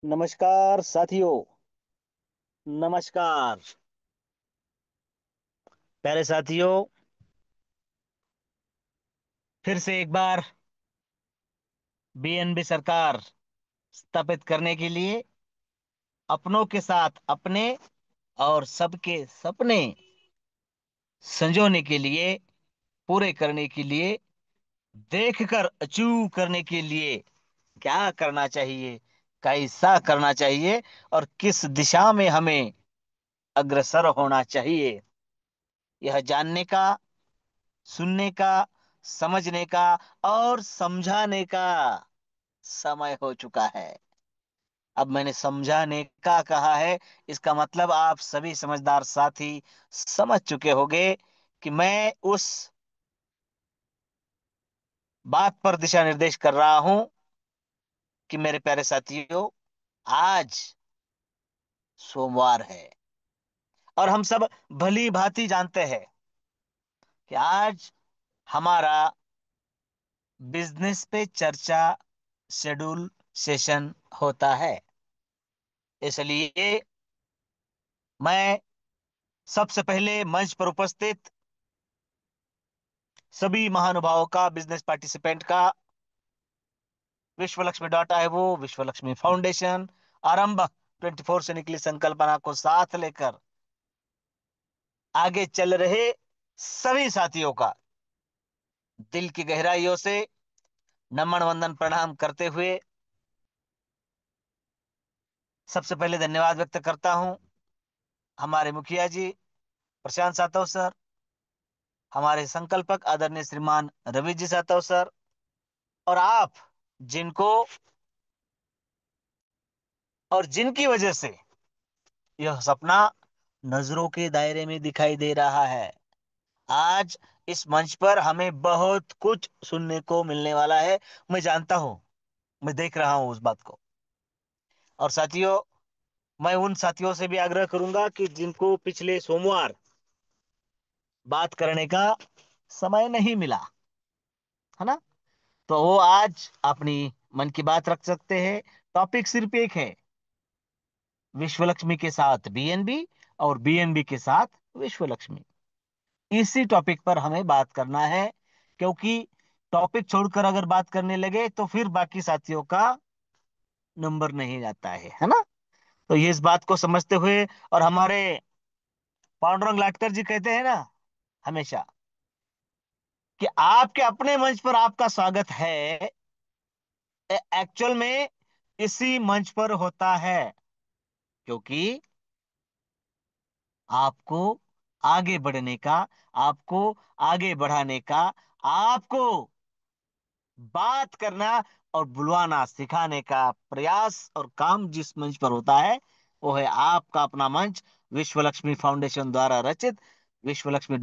नमस्कार साथियों। नमस्कार प्यारे साथियों। फिर से एक बार बीएनबी सरकार स्थापित करने के लिए अपनों के साथ अपने और सबके सपने संजोने के लिए, पूरे करने के लिए, देखकर अचीव करने के लिए क्या करना चाहिए, कैसा करना चाहिए और किस दिशा में हमें अग्रसर होना चाहिए, यह जानने का, सुनने का, समझने का और समझाने का समय हो चुका है। अब मैंने समझाने का कहा है, इसका मतलब आप सभी समझदार साथी समझ चुके होंगे कि मैं उस बात पर दिशा निर्देश कर रहा हूं कि मेरे प्यारे साथियों, आज सोमवार है और हम सब भली भांति जानते हैं कि आज हमारा बिजनेस पे चर्चा शेड्यूल सेशन होता है। इसलिए मैं सबसे पहले मंच पर उपस्थित सभी महानुभावों का, बिजनेस पार्टिसिपेंट का, विश्वलक्ष्मी विश्वलक्ष्मी फाउंडेशन, आरंभ 24 से निकली संकल्पना को साथ लेकर आगे चल रहे सभी साथियों का दिल की गहराइयों से नमन वंदन प्रणाम करते हुए सबसे पहले धन्यवाद व्यक्त करता हूं हमारे मुखिया जी प्रशांत सातव सर, हमारे संकल्पक आदरणीय श्रीमान रवि जी सातव सर, और आप जिनको और जिनकी वजह से यह सपना नजरों के दायरे में दिखाई दे रहा है। आज इस मंच पर हमें बहुत कुछ सुनने को मिलने वाला है। मैं जानता हूं, मैं देख रहा हूं उस बात को। और साथियों, मैं उन साथियों से भी आग्रह करूंगा कि जिनको पिछले सोमवार बात करने का समय नहीं मिला, है ना, तो वो आज अपनी मन की बात रख सकते हैं। टॉपिक सिर्फ एक है, विश्वलक्ष्मी के साथ बीएनबी और बीएनबी के साथ विश्वलक्ष्मी। इसी टॉपिक पर हमें बात करना है, क्योंकि टॉपिक छोड़कर अगर बात करने लगे तो फिर बाकी साथियों का नंबर नहीं जाता है ना। तो ये इस बात को समझते हुए, और हमारे पांडुरंग लाटकर जी कहते हैं ना हमेशा कि आपके अपने मंच पर आपका स्वागत है, एक्चुअल में इसी मंच पर होता है, क्योंकि आपको आगे बढ़ने का, आपको आगे बढ़ाने का, आपको बात करना और बुलवाना सिखाने का प्रयास और काम जिस मंच पर होता है, वो है आपका अपना मंच, विश्वलक्ष्मी फाउंडेशन द्वारा रचित विश्वलक्ष्मी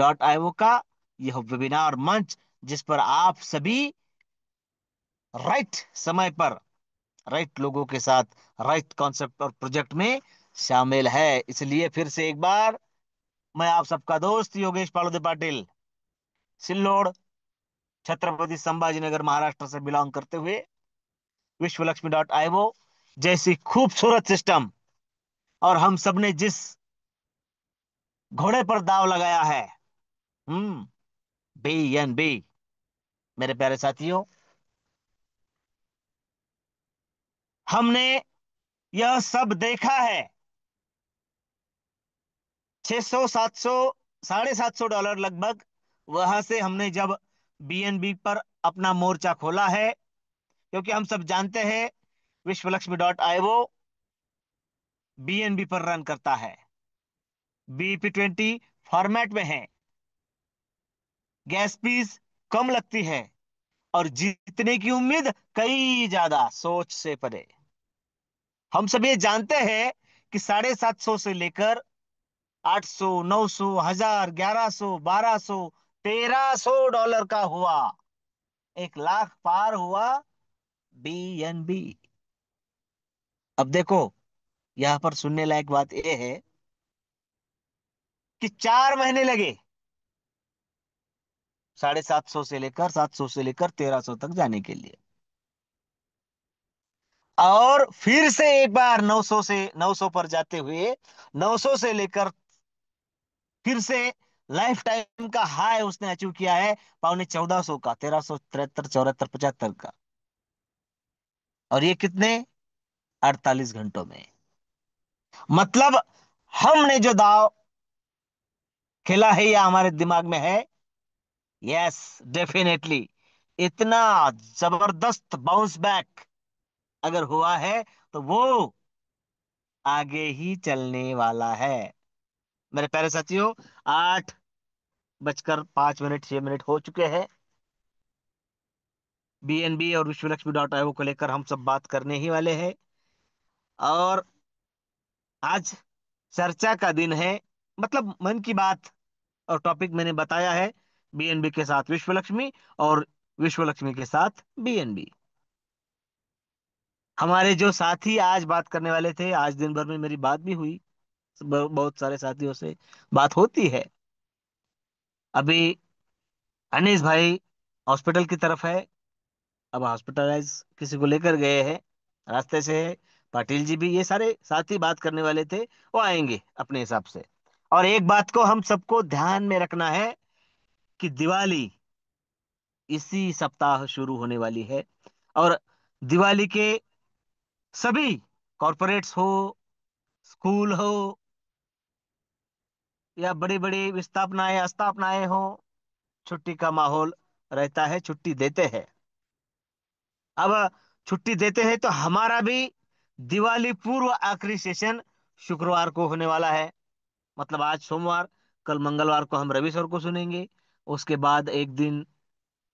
का यह वेबिनार मंच, जिस पर आप सभी राइट समय पर राइट लोगों के साथ राइट कॉन्सेप्ट और प्रोजेक्ट में शामिल है। इसलिए फिर से एक बार मैं आप सबका दोस्त योगेश पालुदे पाटिल, सिल्लोड, छत्रपति संभाजीनगर, महाराष्ट्र से बिलोंग करते हुए विश्वलक्ष्मी जैसी खूबसूरत सिस्टम और हम सबने जिस घोड़े पर दाव लगाया है, हम्म बीएनबी, मेरे प्यारे साथियों, हमने यह सब देखा है। 600 700 $750 लगभग, वहां से हमने जब बीएनबी पर अपना मोर्चा खोला है, क्योंकि हम सब जानते हैं विश्वलक्ष्मी बीएनबी पर रन करता है, बीपी 20 फॉर्मेट में है, गैस फीस कम लगती है और जीतने की उम्मीद कई ज्यादा, सोच से परे। हम सब ये जानते हैं कि 750 से लेकर 800, 900, 1000, 1100, 1200, $1300 का हुआ, 1 लाख पार हुआ बीएनबी। अब देखो, यहां पर सुनने लायक बात यह है कि 4 महीने लगे 750 से लेकर 1300 तक जाने के लिए। और फिर से एक बार 900 पर जाते हुए 900 से लेकर फिर से लाइफ टाइम का हाई उसने अचीव किया है, 1450 का, 1373, 74, 75 का। और ये कितने, 48 घंटों में। मतलब हमने जो दाव खेला है या हमारे दिमाग में है, यस, डेफिनेटली इतना जबरदस्त बाउंस बैक अगर हुआ है तो वो आगे ही चलने वाला है। मेरे प्यारे साथियों, 8 बजकर 5 मिनट 6 मिनट हो चुके हैं। बीएनबी और विश्वलक्ष्मी.io को लेकर हम सब बात करने ही वाले हैं। और आज चर्चा का दिन है, मतलब मन की बात। और टॉपिक मैंने बताया है, बीएनबी के साथ विश्वलक्ष्मी और विश्वलक्ष्मी के साथ बीएनबी। हमारे जो साथी आज बात करने वाले थे, आज दिन भर में मेरी बात भी हुई, बहुत सारे साथियों से बात होती है। अभी अनीस भाई हॉस्पिटल की तरफ है, अब हॉस्पिटलाइज किसी को लेकर गए हैं रास्ते से। पाटिल जी भी, ये सारे साथी बात करने वाले थे, वो आएंगे अपने हिसाब से। और एक बात को हम सबको ध्यान में रखना है कि दिवाली इसी सप्ताह शुरू होने वाली है। और दिवाली के सभी कॉरपोरेट्स हो, स्कूल हो, या बड़ी बड़ी विस्थापनाएं स्थापनाएं हो, छुट्टी का माहौल रहता है, छुट्टी देते हैं। अब छुट्टी देते हैं तो हमारा भी दिवाली पूर्व आखिरी सेशन शुक्रवार को होने वाला है। मतलब आज सोमवार, कल मंगलवार को हम रवि सर को सुनेंगे। उसके बाद एक दिन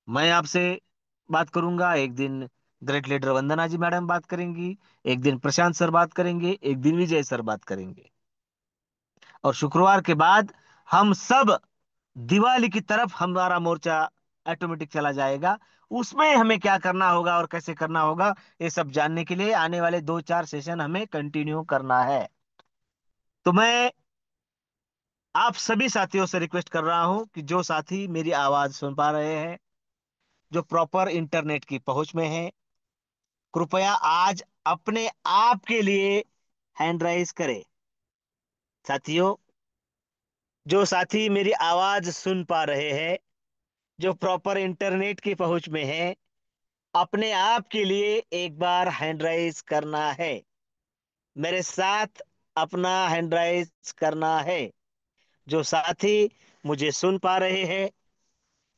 मैं आपसे बात करूंगा, एक दिन ग्रेट लीडर वंदना जी मैडम बात करेंगी, एक दिन प्रशांत सर बात करेंगे, एक दिन विजय सर बात करेंगे। और शुक्रवार के बाद हम सब दिवाली की तरफ हमारा मोर्चा ऑटोमेटिक चला जाएगा। उसमें हमें क्या करना होगा और कैसे करना होगा, ये सब जानने के लिए आने वाले 2 4 सेशन हमें कंटिन्यू करना है। तो मैं आप सभी साथियों से रिक्वेस्ट कर रहा हूं कि जो साथी मेरी आवाज सुन पा रहे हैं, जो प्रॉपर इंटरनेट की पहुंच में है, कृपया आज अपने आप के लिए हैंड राइज करें। साथियों, जो साथी मेरी आवाज सुन पा रहे हैं, जो प्रॉपर इंटरनेट की पहुंच में है, अपने आप के लिए एक बार हैंड राइज करना है, मेरे साथ अपना हैंड राइज करना है। जो साथी मुझे सुन पा रहे हैं,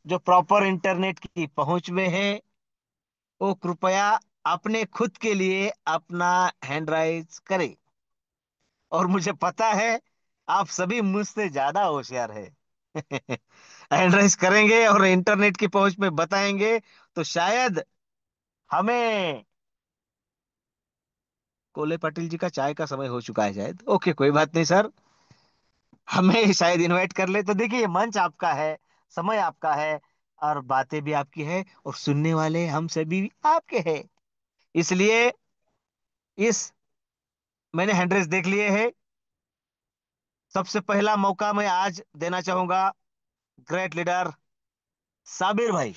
जो प्रॉपर इंटरनेट की पहुंच में है, वो कृपया अपने खुद के लिए अपना हैंड राइज करें। और मुझे पता है आप सभी मुझसे ज्यादा होशियार है। हैंड राइज करेंगे और इंटरनेट की पहुंच में बताएंगे, तो शायद हमें, कोले पाटिल जी का चाय का समय हो चुका है शायद, ओके कोई बात नहीं सर, हमें शायद इनवाइट कर ले। तो देखिए, मंच आपका है, समय आपका है, और बातें भी आपकी है, और सुनने वाले हम सभी आपके हैं। इसलिए इस मैंने हैंड देख लिए हैं। सबसे पहला मौका मैं आज देना चाहूंगा ग्रेट लीडर साबिर भाई,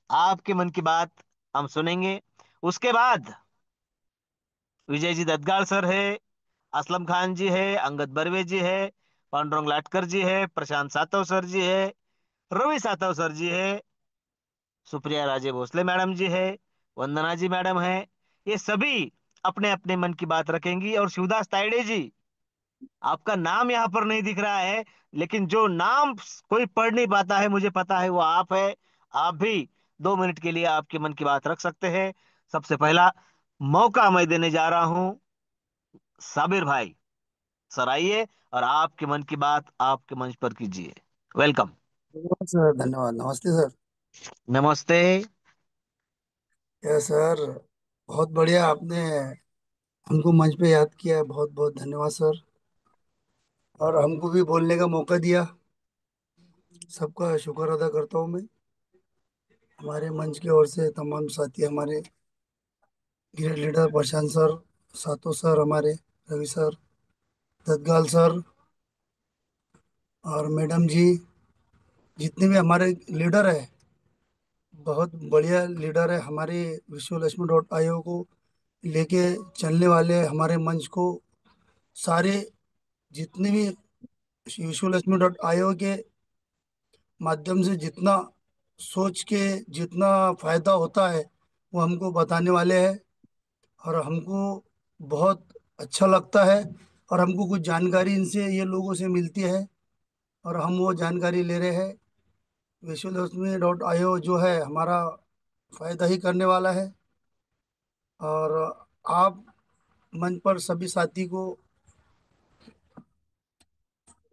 आपके मन की बात हम सुनेंगे। उसके बाद विजय जी दत्तगाड़ सर है, असलम खान जी है, अंगद बर्वे जी है, पांडुरंग लाटकर जी है, प्रशांत सातव सर जी है, रवि सातव सर जी है, सुप्रिया राजे भोसले मैडम जी है, वंदना जी मैडम है। ये सभी अपने अपने मन की बात रखेंगी। और शिवदास तायडे जी, आपका नाम यहाँ पर नहीं दिख रहा है, लेकिन जो नाम कोई पढ़ नहीं पाता है, मुझे पता है वो आप है। आप भी 2 मिनट के लिए आपके मन की बात रख सकते हैं। सबसे पहला मौका मैं देने जा रहा हूं साबिर भाई। सर आइए और आपके मन की बात आपके मंच पर कीजिए। वेलकम। धन्यवाद सर, धन्यवाद। नमस्ते सर। नमस्ते। क्या सर, बहुत बढ़िया आपने हमको मंच पे याद किया, बहुत बहुत धन्यवाद सर। और हमको भी बोलने का मौका दिया, सबका शुक्र अदा करता हूँ मैं। हमारे मंच की ओर से तमाम साथी, हमारे ग्रेट लीडर प्रशांत सर, सातो सर, हमारे रवि सर, दत्तगाल सर और मैडम जी, जितने भी हमारे लीडर है, बहुत बढ़िया लीडर है हमारे विश्व लक्ष्मी .io को लेके चलने वाले हमारे मंच को सारे जितने भी विश्वलक्ष्मी.io के माध्यम से जितना सोच के जितना फायदा होता है वो हमको बताने वाले हैं। और हमको बहुत अच्छा लगता है, और हमको कुछ जानकारी इनसे ये लोगों से मिलती है, और हम वो जानकारी ले रहे हैं। विश्वलक्ष्मी.io जो है हमारा फायदा ही करने वाला है। और आप मंच पर सभी साथी को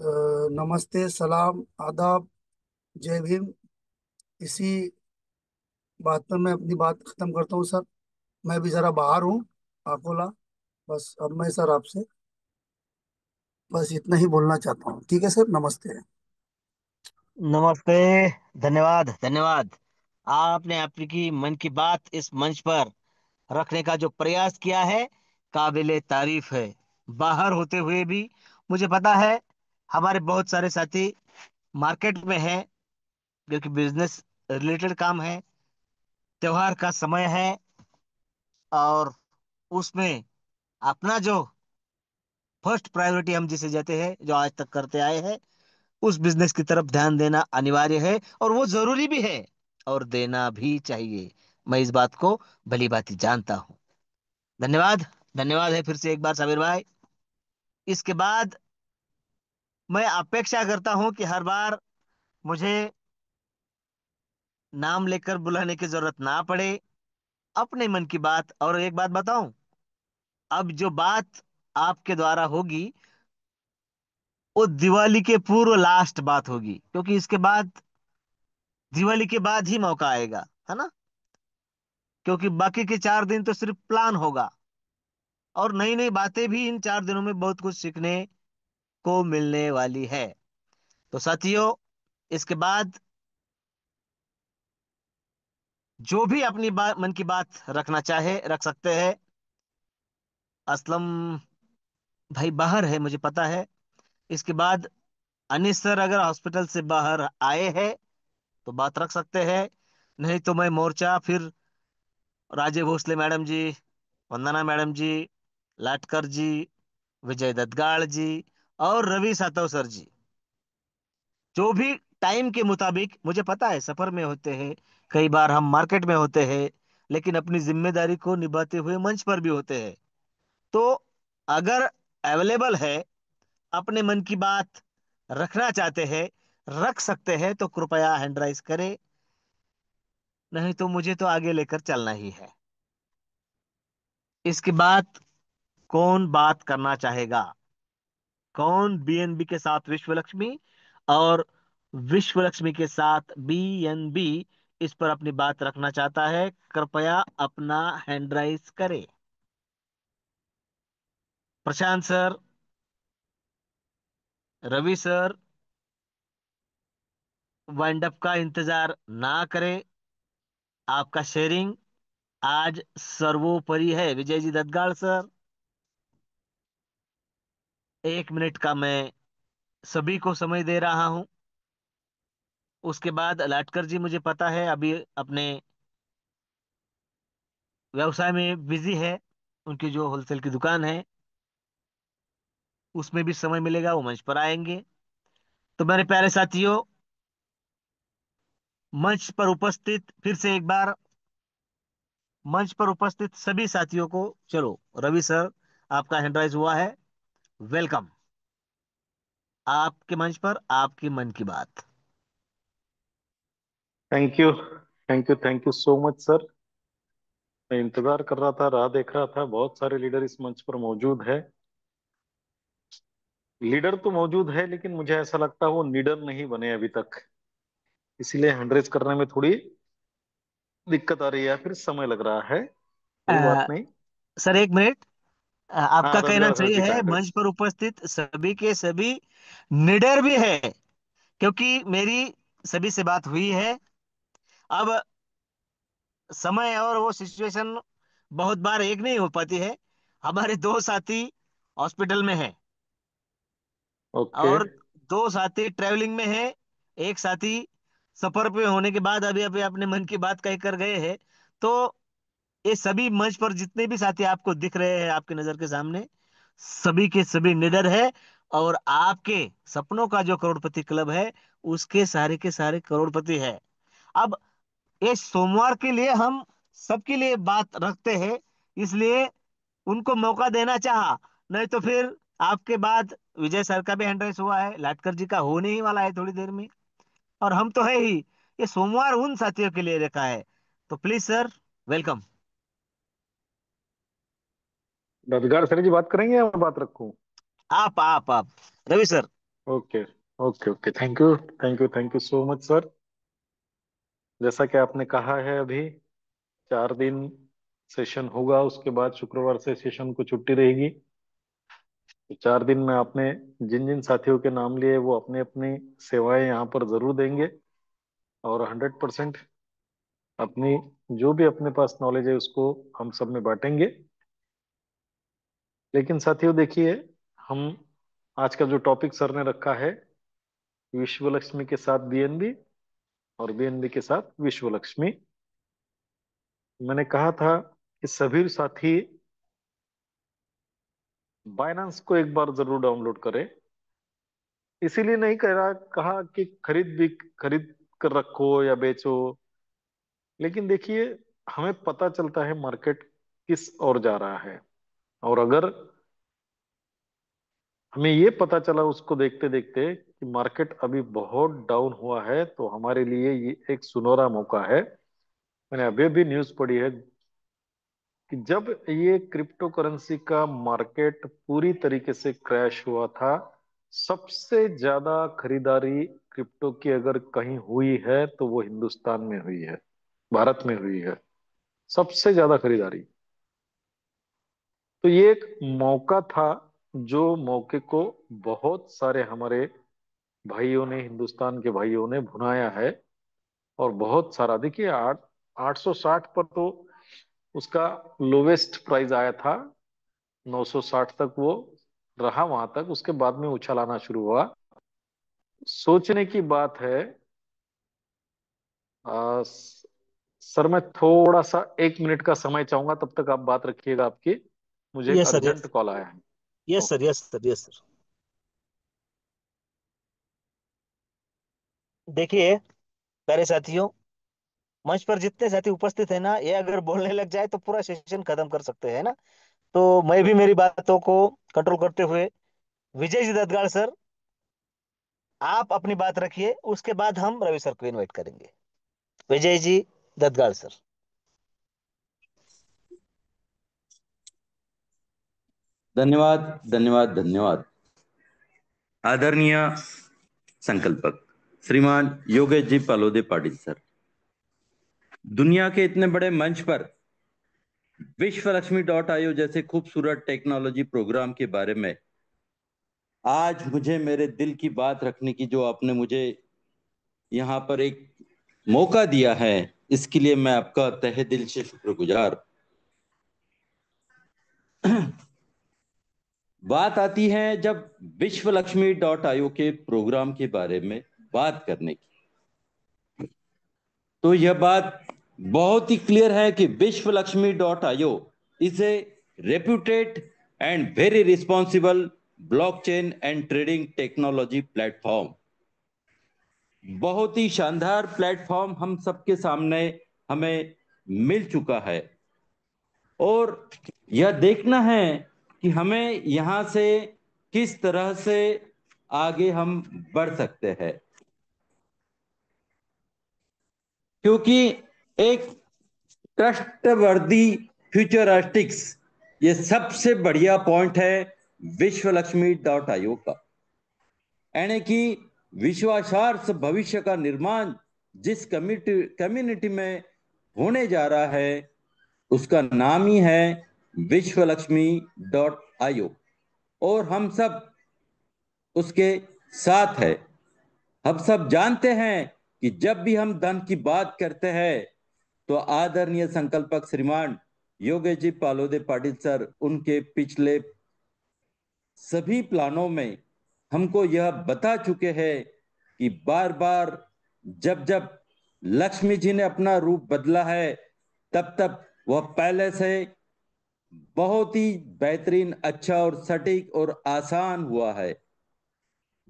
नमस्ते, सलाम, आदाब, जय भीम। इसी बात पर मैं अपनी बात खत्म करता हूँ सर। मैं भी जरा बाहर हूँ, अकोला। बस अब मैं सर आपसे बस इतना ही बोलना चाहता हूँ। ठीक है सर, नमस्ते। नमस्ते। धन्यवाद धन्यवाद। आपने आपकी मन की बात इस मंच पर रखने का जो प्रयास किया है, काबिले तारीफ है। बाहर होते हुए भी मुझे पता है हमारे बहुत सारे साथी मार्केट में हैं, क्योंकि बिजनेस रिलेटेड काम है, त्योहार का समय है, और उसमें अपना जो फर्स्ट प्रायोरिटी हम जिसे देते हैं, जो आज तक करते आए हैं, उस बिजनेस की तरफ ध्यान देना अनिवार्य है, और वो जरूरी भी है, और देना भी चाहिए। मैं इस बात को भली भांति जानता हूँ। धन्यवाद। धन्यवाद है फिर से एक बार साबिर भाई। इसके बाद मैं अपेक्षा करता हूं कि हर बार मुझे नाम लेकर बुलाने की जरूरत ना पड़े। अपने मन की बात, और एक बात बताऊं, अब जो बात आपके द्वारा होगी वो दिवाली के पूर्व लास्ट बात होगी, क्योंकि इसके बाद दिवाली के बाद ही मौका आएगा, है ना? क्योंकि बाकी के 4 दिन तो सिर्फ प्लान होगा, और नई नई बातें भी इन 4 दिनों में बहुत कुछ सीखने को मिलने वाली है। तो साथियों, इसके बाद जो भी अपनी बात, मन की बात रखना चाहे रख सकते हैं। असलम भाई बाहर है, मुझे पता है। इसके बाद अनीस सर अगर हॉस्पिटल से बाहर आए हैं तो बात रख सकते हैं। नहीं तो मैं मोर्चा फिर राजे भोसले मैडम जी, वंदना मैडम जी, लाटकर जी, विजय दत्तगाड़ जी, और रवि सातव सर जी, जो भी टाइम के मुताबिक, मुझे पता है सफर में होते हैं, कई बार हम मार्केट में होते हैं, लेकिन अपनी जिम्मेदारी को निभाते हुए मंच पर भी होते हैं। तो अगर अवेलेबल है, अपने मन की बात रखना चाहते हैं, रख सकते हैं, तो कृपया हैंड राइज करें। नहीं तो मुझे तो आगे लेकर चलना ही है। इसके बाद कौन बात करना चाहेगा? कौन बीएनबी के साथ विश्व लक्ष्मी, और विश्व लक्ष्मी के साथ बीएनबी, इस पर अपनी बात रखना चाहता है? कृपया अपना हैंड राइज करे। Prashant sir, Ravi sir, wind up का इंतजार ना करें। आपका शेयरिंग आज सर्वोपरि है। विजय जी दत्तगाड़ सर, 1 मिनट का मैं सभी को समय दे रहा हूं। उसके बाद लाटकर जी, मुझे पता है अभी अपने व्यवसाय में बिजी है, उनकी जो होलसेल की दुकान है उसमें भी समय मिलेगा, वो मंच पर आएंगे। तो मेरे प्यारे साथियों, मंच पर उपस्थित फिर से एक बार, मंच पर उपस्थित सभी साथियों को, चलो रवि सर, आपका हैंड राइज हुआ है, वेलकम। आपके मंच पर आपकी मन की बात। Thank you, thank you, thank you so much sir. मैं इंतजार कर रहा था, राह देख रहा था। बहुत सारे लीडर इस मंच पर मौजूद है। लीडर तो मौजूद है, लेकिन मुझे ऐसा लगता है वो लीडर नहीं बने अभी तक। इसीलिए हैंडरेज करने में थोड़ी दिक्कत आ रही है, फिर समय लग रहा है। कोई बात अ, नहीं। Sir 1 minute. हाँ, आपका कहना रविवार सर सही जी का है, मंच हैंडरेज। पर उपस्थित सभी के सभी निडर भी है, क्योंकि मेरी सभी से बात हुई है। अब समय और वो सिचुएशन बहुत बार एक नहीं हो पाती है। हमारे दो साथी हॉस्पिटल में हैं, ओके। और दो साथी ट्रेवलिंग में हैं। एक साथी सफर पे होने के बाद अभी अभी अपने मन की बात कह कर गए हैं। तो ये सभी मंच पर जितने भी साथी आपको दिख रहे हैं आपकी नजर के सामने, सभी के सभी निडर है। और आपके सपनों का जो करोड़पति क्लब है, उसके सारे के सारे करोड़पति है। अब ये सोमवार के लिए हम सबके लिए बात रखते हैं, इसलिए उनको मौका देना चाहा। नहीं तो फिर आपके बाद विजय सर का भी हैंड राइज हुआ है, लाटकर जी का होने ही वाला है थोड़ी देर में, और हम तो है ही। ये सोमवार उन साथियों के लिए रखा है। तो प्लीज सर, वेलकम। रविगार सर जी बात करेंगे या मैं बात रखूं? आप Ravi sir. Okay, okay, okay. Thank you so much sir. जैसा कि आपने कहा है, अभी 4 दिन सेशन होगा, उसके बाद शुक्रवार से सेशन को छुट्टी रहेगी। तो 4 दिन में आपने जिन जिन साथियों के नाम लिए वो अपनी अपनी सेवाएं यहाँ पर जरूर देंगे, और 100% अपनी जो भी अपने पास नॉलेज है उसको हम सब में बांटेंगे। लेकिन साथियों देखिए, हम आज का जो टॉपिक सर ने रखा है, विश्व लक्ष्मी के साथ बीएनबी और बीएनबी के साथ विश्व लक्ष्मी। मैंने कहा था कि सभी साथी बाइनांस को एक बार जरूर डाउनलोड करें। इसीलिए नहीं कह रहा, कहा कि खरीद कर रखो या बेचो, लेकिन देखिए, हमें पता चलता है मार्केट किस ओर जा रहा है। और अगर हमें ये पता चला उसको देखते देखते कि मार्केट अभी बहुत डाउन हुआ है, तो हमारे लिए ये एक सुनहरा मौका है। मैंने अभी भी न्यूज़ पढ़ी है कि जब ये क्रिप्टो करेंसी का मार्केट पूरी तरीके से क्रैश हुआ था, सबसे ज्यादा खरीदारी क्रिप्टो की अगर कहीं हुई है तो वो हिंदुस्तान में हुई है, भारत में हुई है, सबसे ज्यादा खरीदारी। तो ये एक मौका था, जो मौके को बहुत सारे हमारे भाइयों ने, हिंदुस्तान के भाइयों ने भुनाया है। और बहुत सारा, देखिए, 860 पर तो उसका लोवेस्ट प्राइस आया था, 960 तक वो रहा, वहां तक उसके बाद में उछाल आना शुरू हुआ। सोचने की बात है। सर, मैं थोड़ा सा 1 मिनट का समय चाहूंगा, तब तक आप बात रखिएगा आपकी। मुझे एक yes sir, urgent yes. Call आया है। Yes sir, okay. Yes sir, yes sir. देखिए प्यारे साथियों, मंच पर जितने साथी उपस्थित है ना, ये अगर बोलने लग जाए तो पूरा सेशन खत्म कर सकते हैं ना। तो मैं भी मेरी बातों को कंट्रोल करते हुए, विजय जी दत्तगाड़ सर, आप अपनी बात रखिए, उसके बाद हम रवि सर को इनवाइट करेंगे। विजय जी दत्तगाड़ सर। धन्यवाद, धन्यवाद, धन्यवाद। आदरणीय संकल्पक श्रीमान योगेश जी पालोदे पाटिल सर, दुनिया के इतने बड़े मंच पर विश्व लक्ष्मी .io जैसे खूबसूरत टेक्नोलॉजी प्रोग्राम के बारे में आज मुझे मेरे दिल की बात रखने की जो आपने मुझे यहाँ पर एक मौका दिया है, इसके लिए मैं आपका तहे दिल से शुक्रगुजार। बात आती है जब विश्व लक्ष्मी .io के प्रोग्राम के बारे में बात करने की, तो यह बात बहुत ही क्लियर है कि Vishwa Lakshmi .io is a reputed and very responsible blockchain and trading technology platform. बहुत ही शानदार प्लेटफॉर्म हम सबके सामने हमें मिल चुका है, और यह देखना है कि हमें यहां से किस तरह से आगे हम बढ़ सकते हैं, क्योंकि एक ट्रस्टवर्दी फ्यूचरिस्टिक्स, ये सबसे बढ़िया पॉइंट है विश्व लक्ष्मी .io का। यानी कि विश्वासार्थ भविष्य का निर्माण जिस कम्युनिटी में होने जा रहा है, उसका नाम ही है विश्व लक्ष्मी .io, और हम सब उसके साथ है। हम सब जानते हैं कि जब भी हम धन की बात करते हैं, तो आदरणीय संकल्पक श्रीमान योगेश जी पालोदे पाटिल सर उनके पिछले सभी प्लानों में हमको यह बता चुके हैं कि बार बार जब जब लक्ष्मी जी ने अपना रूप बदला है, तब तब वह पहले से बहुत ही बेहतरीन, अच्छा और सटीक और आसान हुआ है।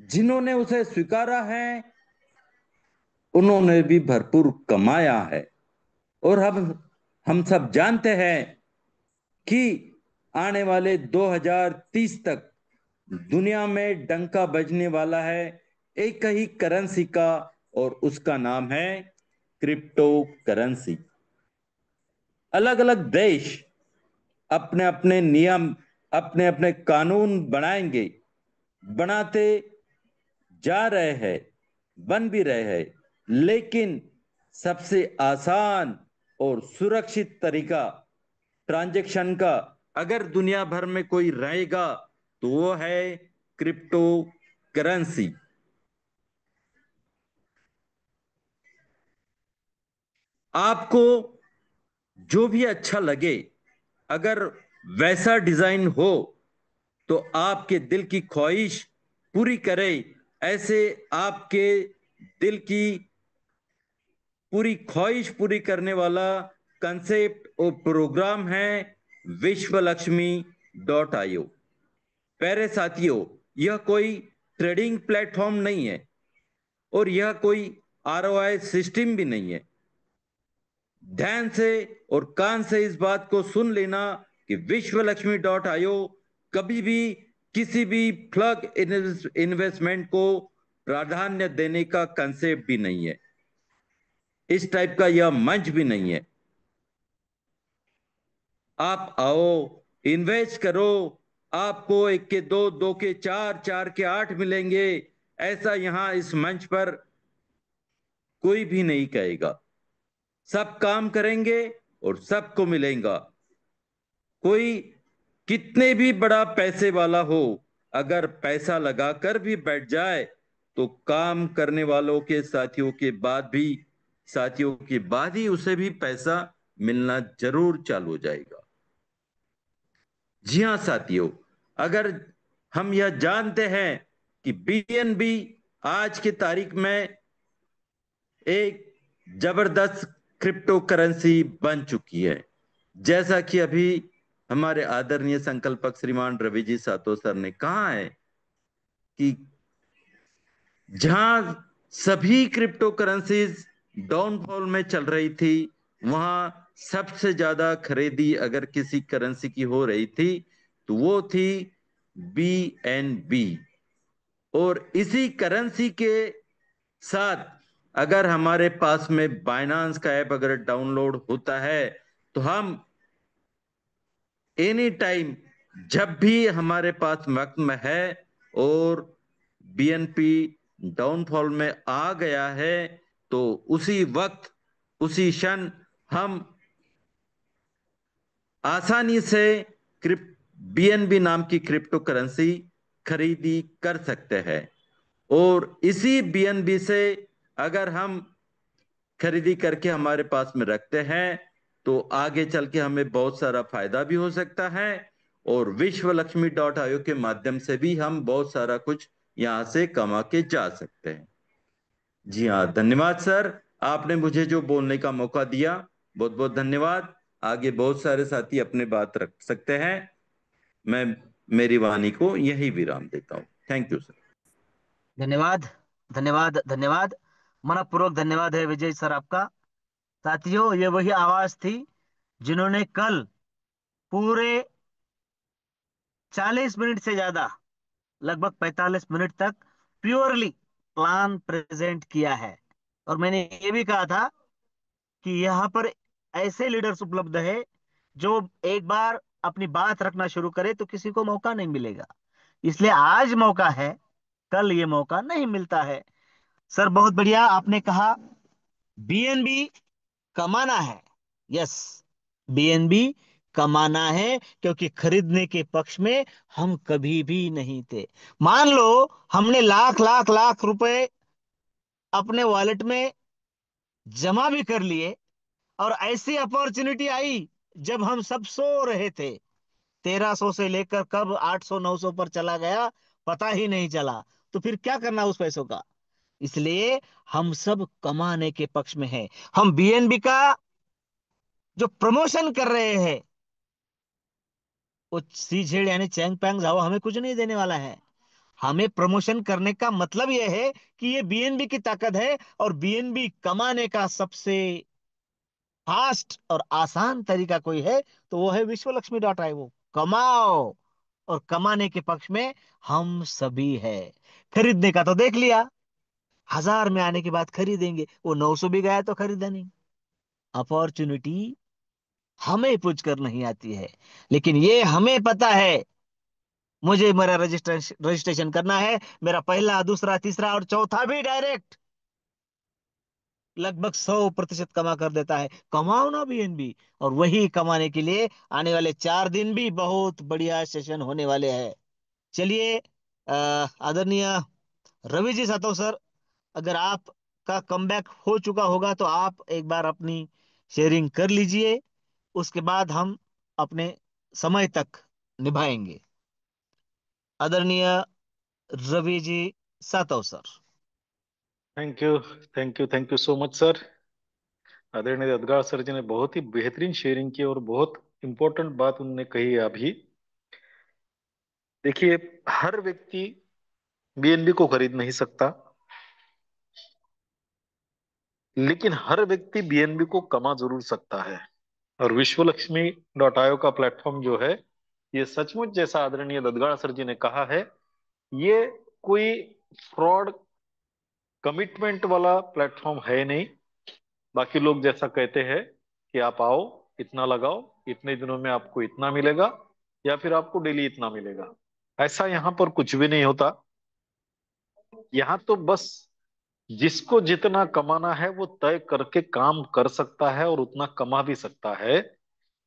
जिन्होंने उसे स्वीकारा है उन्होंने भी भरपूर कमाया है। और हम सब जानते हैं कि आने वाले 2030 तक दुनिया में डंका बजने वाला है एक ही करेंसी का, और उसका नाम है क्रिप्टो करेंसी। अलग अलग देश अपने अपने नियम, अपने अपने कानून बनाएंगे, बनाते जा रहे हैं, बन भी रहे हैं। लेकिन सबसे आसान और सुरक्षित तरीका ट्रांजैक्शन का अगर दुनिया भर में कोई रहेगा तो वो है क्रिप्टो करेंसी। आपको जो भी अच्छा लगे, अगर वैसा डिजाइन हो तो आपके दिल की ख्वाहिश पूरी करे। ऐसे आपके दिल की पूरी ख्वाहिश पूरी करने वाला कंसेप्ट और प्रोग्राम है विश्वलक्ष्मी.io। प्यारे साथियों, यह कोई ट्रेडिंग प्लेटफॉर्म नहीं है और यह कोई आरओआई सिस्टम भी नहीं है। ध्यान से और कान से इस बात को सुन लेना कि विश्वलक्ष्मी.io कभी भी किसी भी फ्लग इन्वेस्टमेंट को प्राधान्य देने का कंसेप्ट भी नहीं है। इस टाइप का यह मंच भी नहीं है। आप आओ, इन्वेस्ट करो, आपको एक के दो, दो के चार, चार के आठ मिलेंगे, ऐसा यहां इस मंच पर कोई भी नहीं कहेगा। सब काम करेंगे और सबको मिलेगा। कोई कितने भी बड़ा पैसे वाला हो, अगर पैसा लगाकर भी बैठ जाए तो काम करने वालों के साथियों के बाद ही उसे भी पैसा मिलना जरूर चालू हो जाएगा। जी हां साथियों, अगर हम यह जानते हैं कि बीएनबी आज की तारीख में एक जबरदस्त क्रिप्टो करेंसी बन चुकी है, जैसा कि अभी हमारे आदरणीय संकल्पक श्रीमान रवि जी सातो सर ने कहा है कि जहां सभी क्रिप्टो करेंसीज डाउनफॉल में चल रही थी, वहां सबसे ज्यादा खरीदी अगर किसी करेंसी की हो रही थी तो वो थी बीएनबी। और इसी करेंसी के साथ अगर हमारे पास में बाइनांस का ऐप अगर डाउनलोड होता है तो हम एनी टाइम, जब भी हमारे पास वक्त में है और बीएनपी डाउनफॉल में आ गया है, तो उसी वक्त उसी क्षण हम आसानी से बीएनबी नाम की क्रिप्टो करेंसी खरीदी कर सकते हैं। और इसी बीएनबी से अगर हम खरीदी करके हमारे पास में रखते हैं तो आगे चल के हमें बहुत सारा फायदा भी हो सकता है। और विश्वलक्ष्मी.io के माध्यम से भी हम बहुत सारा कुछ यहां से कमा के जा सकते हैं। जी हाँ, धन्यवाद सर, आपने मुझे जो बोलने का मौका दिया, बहुत बहुत धन्यवाद। आगे बहुत सारे साथी अपने बात रख सकते हैं। मैं मेरी वाणी को यही विराम देता हूँ। Thank you sir. धन्यवाद, धन्यवाद, धन्यवाद। मनपूर्वक धन्यवाद है विजय सर आपका। साथियों, ये वही आवाज थी जिन्होंने कल पूरे 40 मिनट से ज्यादा, लगभग 45 मिनट तक प्योरली प्लान प्रेजेंट किया है। और मैंने ये भी कहा था कि यहाँ पर ऐसे लीडर्स उपलब्ध है जो एक बार अपनी बात रखना शुरू करे तो किसी को मौका नहीं मिलेगा। इसलिए आज मौका है, कल ये मौका नहीं मिलता है। सर बहुत बढ़िया आपने कहा, बीएनबी कमाना है। यस, बीएनबी कमाना है, क्योंकि खरीदने के पक्ष में हम कभी भी नहीं थे। मान लो हमने लाख लाख लाख रुपए अपने वॉलेट में जमा भी कर लिए और ऐसी अपॉर्चुनिटी आई जब हम सब सो रहे थे, 1300 से लेकर कब 800 900 पर चला गया, पता ही नहीं चला। तो फिर क्या करना उस पैसों का? इसलिए हम सब कमाने के पक्ष में हैं। हम बीएनबी का जो प्रमोशन कर रहे हैं, वो सीझेड़ यानी चैंग पैंग झाओ हमें कुछ नहीं देने वाला है। हमें प्रमोशन करने का मतलब यह है कि ये बीएनबी की ताकत है, और बीएनबी कमाने का सबसे फास्ट और आसान तरीका कोई है तो वो है विश्वलक्ष्मी.io। कमाओ, और कमाने के पक्ष में हम सभी है। खरीदने का तो देख लिया, 1000 में आने के बाद खरीदेंगे, वो 900 भी गया तो खरीदा नहीं। अपॉर्चुनिटी हमें पूछ कर नहीं आती है, लेकिन ये हमें पता है। मुझे मेरा रजिस्ट्रेशन रजिस्ट्रेशन करना है, मेरा पहला, दूसरा, तीसरा और चौथा भी डायरेक्ट लगभग 100% कमा कर देता है। कमाओ ना बीएनबी। और वही कमाने के लिए आने वाले 4 दिन भी बहुत बढ़िया सेशन होने वाले हैं। चलिए, आदरणीय रवि जी सातव सर, अगर आपका कमबैक हो चुका होगा तो आप एक बार अपनी शेयरिंग कर लीजिए, उसके बाद हम अपने समय तक निभाएंगे। आदरणीय Ravi ji Satav sir. Thank you, thank you, thank you so much sir. आदरणीय अदगार सर जी ने बहुत ही बेहतरीन शेयरिंग की और बहुत इंपॉर्टेंट बात उन्होंने कही है अभी। देखिए, हर व्यक्ति बीएनबी को खरीद नहीं सकता, लेकिन हर व्यक्ति बीएनबी को कमा जरूर सकता है। और विश्वलक्ष्मी.io का प्लेटफॉर्म जो है, ये सचमुच जैसा आदरणीय ददगाड़ सर जी ने कहा है, ये कोई फ्रॉड कमिटमेंट वाला प्लेटफॉर्म है नहीं। बाकी लोग जैसा कहते हैं कि आप आओ, इतना लगाओ, इतने दिनों में आपको इतना मिलेगा, या फिर आपको डेली इतना मिलेगा, ऐसा यहाँ पर कुछ भी नहीं होता। यहाँ तो बस जिसको जितना कमाना है वो तय करके काम कर सकता है और उतना कमा भी सकता है।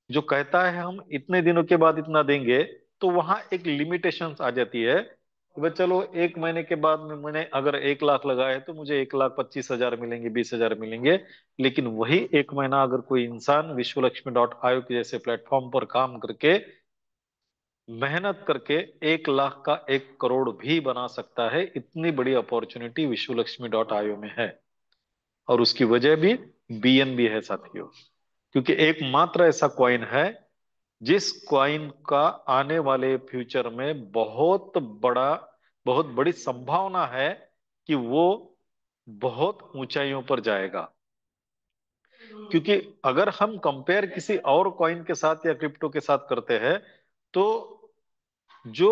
जो कहता है हम इतने दिनों के बाद इतना देंगे, तो वहां एक लिमिटेशन आ जाती है कि भाई चलो, 1 महीने के बाद में मैंने अगर 1 लाख लगाए है तो मुझे 1,25,000 मिलेंगे, 20,000 मिलेंगे। लेकिन वही 1 महीना अगर कोई इंसान विश्वलक्ष्मी.io के जैसे प्लेटफॉर्म पर काम करके मेहनत करके 1 लाख का 1 करोड़ भी बना सकता है, इतनी बड़ी अपॉर्चुनिटी विश्वलक्ष्मी.io में है। और उसकी वजह भी बीएनबी है साथियों, क्योंकि एकमात्र ऐसा कॉइन है जिस कॉइन का आने वाले फ्यूचर में बहुत बड़ी संभावना है कि वो बहुत ऊंचाइयों पर जाएगा। क्योंकि अगर हम कंपेयर किसी और कॉइन के साथ या क्रिप्टो के साथ करते हैं, तो जो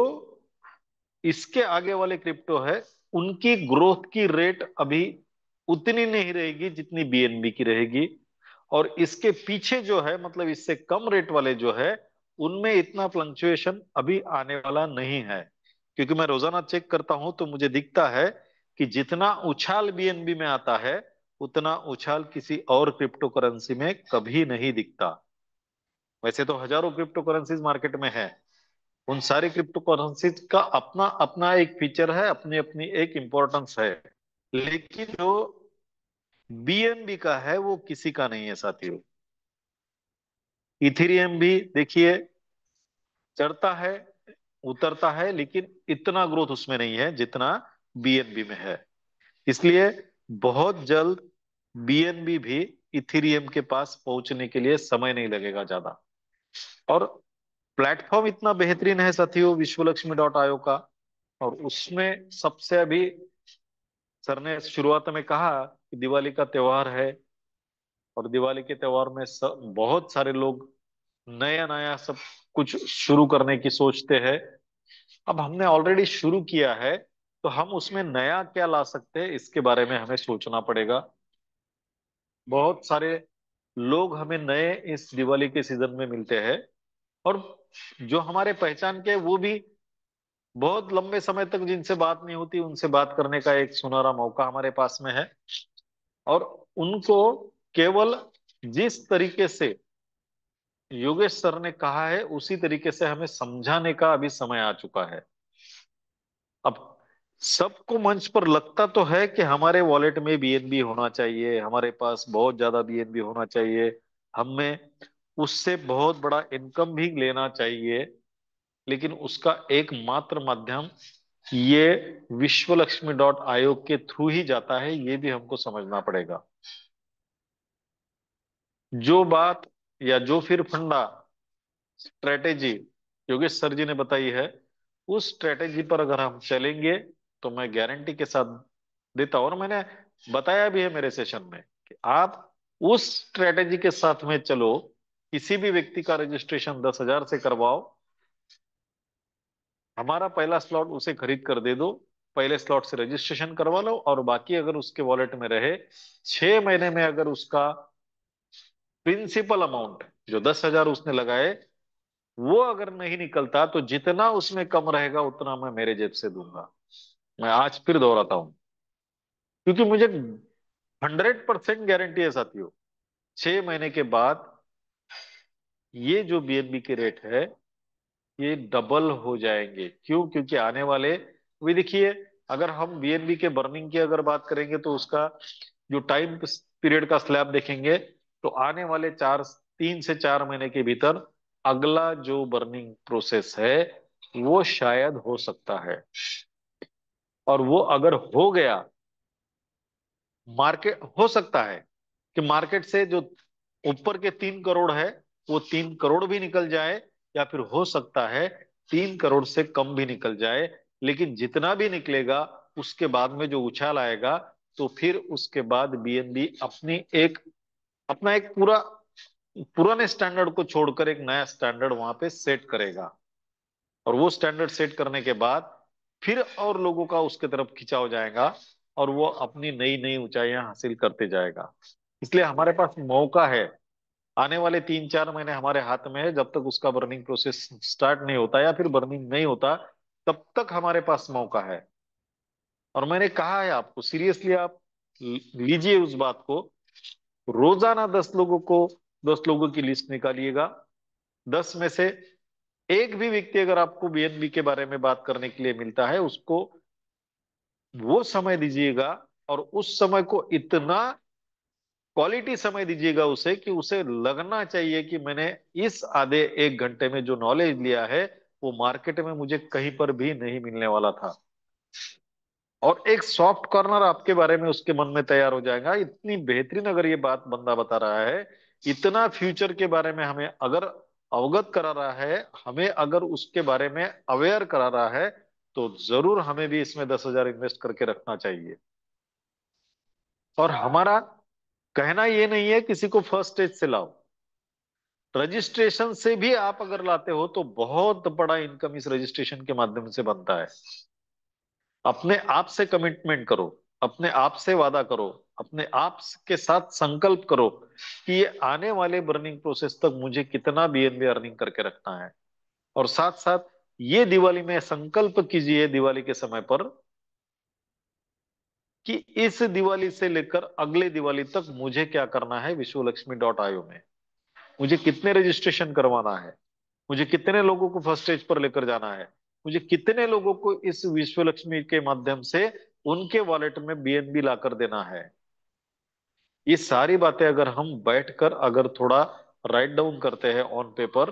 इसके आगे वाले क्रिप्टो है, उनकी ग्रोथ की रेट अभी उतनी नहीं रहेगी जितनी बीएनबी की रहेगी। और इसके पीछे जो है, मतलब इससे कम रेट वाले जो है, उनमें इतना फ्लक्चुएशन अभी आने वाला नहीं है। क्योंकि मैं रोजाना चेक करता हूं तो मुझे दिखता है कि जितना उछाल बीएनबी में आता है, उतना उछाल किसी और क्रिप्टो करेंसी में कभी नहीं दिखता। वैसे तो हजारों क्रिप्टो करेंसीज मार्केट में है, उन सारी क्रिप्टो करेंसीज का अपना अपना एक फीचर है, अपनी अपनी एक इंपॉर्टेंस है। लेकिन जो बीएनबी का है वो किसी का नहीं है साथियों। इथेरियम भी देखिए, चढ़ता है, उतरता है, लेकिन इतना ग्रोथ उसमें नहीं है जितना बीएनबी में है। इसलिए बहुत जल्द बीएनबी भी इथेरियम के पास पहुंचने के लिए समय नहीं लगेगा ज्यादा। और प्लेटफॉर्म इतना बेहतरीन है साथियों विश्वलक्ष्मी.io का। और उसमें सबसे अभी सर ने शुरुआत में कहा कि दिवाली का त्योहार है, और दिवाली के त्योहार में बहुत सारे लोग नया नया सब कुछ शुरू करने की सोचते हैं। अब हमने ऑलरेडी शुरू किया है, तो हम उसमें नया क्या ला सकते हैं, इसके बारे में हमें सोचना पड़ेगा। बहुत सारे लोग हमें नए इस दिवाली के सीजन में मिलते हैं, और जो हमारे पहचान के वो भी बहुत लंबे समय तक जिनसे बात नहीं होती, उनसे बात करने का एक सुनहरा मौका हमारे पास में है। और उनको केवल जिस तरीके से योगेश सर ने कहा है उसी तरीके से हमें समझाने का अभी समय आ चुका है। अब सबको मंच पर लगता तो है कि हमारे वॉलेट में बीएनबी होना चाहिए, हमारे पास बहुत ज्यादा बीएनबी होना चाहिए, हमें उससे बहुत बड़ा इनकम भी लेना चाहिए। लेकिन उसका एकमात्र माध्यम ये विश्वलक्ष्मी.io के थ्रू ही जाता है, ये भी हमको समझना पड़ेगा। जो बात या जो फिर फंडा स्ट्रेटेजी योगेश सर जी ने बताई है, उस स्ट्रेटेजी पर अगर हम चलेंगे तो मैं गारंटी के साथ देता हूं, और मैंने बताया भी है मेरे सेशन में कि आप उस स्ट्रेटेजी के साथ में चलो। किसी भी व्यक्ति का रजिस्ट्रेशन 10,000 से करवाओ, हमारा पहला स्लॉट उसे खरीद कर दे दो, पहले स्लॉट से रजिस्ट्रेशन करवा लो, और बाकी अगर उसके वॉलेट में रहे, 6 महीने में अगर उसका प्रिंसिपल अमाउंट जो 10,000 उसने लगाए वो अगर नहीं निकलता, तो जितना उसमें कम रहेगा उतना मैं मेरे जेब से दूंगा। मैं आज फिर दोहराता हूं, क्योंकि मुझे 100% गारंटी है साथियों, 6 महीने के बाद ये जो बीएनबी के रेट है ये डबल हो जाएंगे। क्यों? क्योंकि आने वाले, भी देखिए, अगर हम बीएनबी के बर्निंग की अगर बात करेंगे तो उसका जो टाइम पीरियड का स्लैब देखेंगे, तो आने वाले 3 से 4 महीने के भीतर अगला जो बर्निंग प्रोसेस है वो शायद हो सकता है। और वो अगर हो गया, मार्केट हो सकता है कि मार्केट से जो ऊपर के 3 करोड़ है वो 3 करोड़ भी निकल जाए, या फिर हो सकता है 3 करोड़ से कम भी निकल जाए। लेकिन जितना भी निकलेगा उसके बाद में जो उछाल आएगा, तो फिर उसके बाद बीएनबी अपना एक पुराने स्टैंडर्ड को छोड़कर एक नया स्टैंडर्ड वहां पे सेट करेगा। और वो स्टैंडर्ड सेट करने के बाद फिर और लोगों का उसके तरफ खिंचाव जाएगा, और वो अपनी नई नई ऊंचाइयां हासिल करते जाएगा। इसलिए हमारे पास मौका है, आने वाले 3-4 महीने हमारे हाथ में है। जब तक उसका बर्निंग प्रोसेस स्टार्ट नहीं होता या फिर बर्निंग नहीं होता, तब तक हमारे पास मौका है। और मैंने कहा है आपको, सीरियसली आप लीजिए उस बात को। रोजाना 10 लोगों की लिस्ट निकालिएगा। 10 में से एक भी व्यक्ति अगर आपको बीएनबी के बारे में बात करने के लिए मिलता है, उसको वो समय दीजिएगा, और उस समय को इतना क्वालिटी समय दीजिएगा उसे कि उसे लगना चाहिए कि मैंने इस आधे 1 घंटे में जो नॉलेज लिया है वो मार्केट में मुझे कहीं पर भी नहीं मिलने वाला था। और एक सॉफ्ट कॉर्नर आपके बारे में उसके मन में तैयार हो जाएगा। इतनी बेहतरीन अगर ये बात बंदा बता रहा है, इतना फ्यूचर के बारे में हमें अगर अवगत करा रहा है, हमें अगर उसके बारे में अवेयर करा रहा है, तो जरूर हमें भी इसमें 10,000 इन्वेस्ट करके रखना चाहिए। और हमारा कहना ये नहीं है किसी को फर्स्ट स्टेज से लाओ, रजिस्ट्रेशन से भी आप अगर लाते हो तो बहुत बड़ा इनकम इस रजिस्ट्रेशन के माध्यम से बनता है। अपने आप से कमिटमेंट करो, अपने आप से वादा करो, अपने आप के साथ संकल्प करो कि ये आने वाले बर्निंग प्रोसेस तक मुझे कितना बीएनबी अर्निंग करके रखना है। और साथ साथ ये दिवाली में संकल्प कीजिए, दिवाली के समय पर, कि इस दिवाली से लेकर अगले दिवाली तक मुझे क्या करना है विश्वलक्ष्मी.io में। मुझे कितने रजिस्ट्रेशन करवाना है, मुझे कितने लोगों को फर्स्ट स्टेज पर लेकर जाना है, मुझे कितने लोगों को इस विश्व लक्ष्मी के माध्यम से उनके वॉलेट में बीएनबी लाकर देना है। ये सारी बातें अगर हम बैठकर अगर थोड़ा राइट डाउन करते हैं ऑन पेपर,